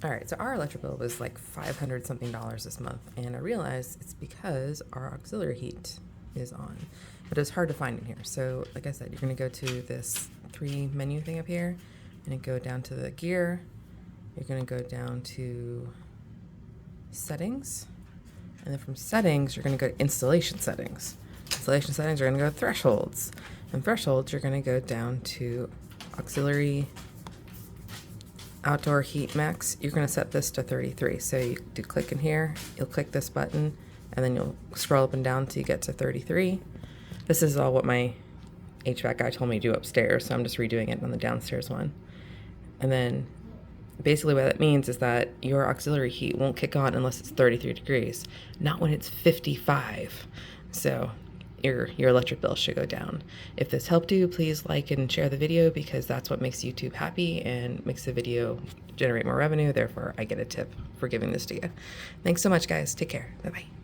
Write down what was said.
All right, so our electric bill was like $500 something this month, and I realized it's because our auxiliary heat is on, but it's hard to find in here. So like I said, you're gonna go to this 3 menu thing up here, and then go down to the gear. You're gonna go down to settings, and then from settings, you're gonna go to installation settings. Installation settings, you're gonna go to thresholds, and thresholds, you're gonna go down to auxiliary outdoor heat max. You're going to set this to 33. So you do click in here, you'll click this button, and then you'll scroll up and down until you get to 33. This is all what my HVAC guy told me to do upstairs, so I'm just redoing it on the downstairs one. And then basically what that means is that your auxiliary heat won't kick on unless it's 33 degrees, not when it's 55. So your electric bill should go down. If this helped you, please like and share the video, because that's what makes YouTube happy and makes the video generate more revenue. Therefore, I get a tip for giving this to you. Thanks so much, guys. Take care. Bye-bye.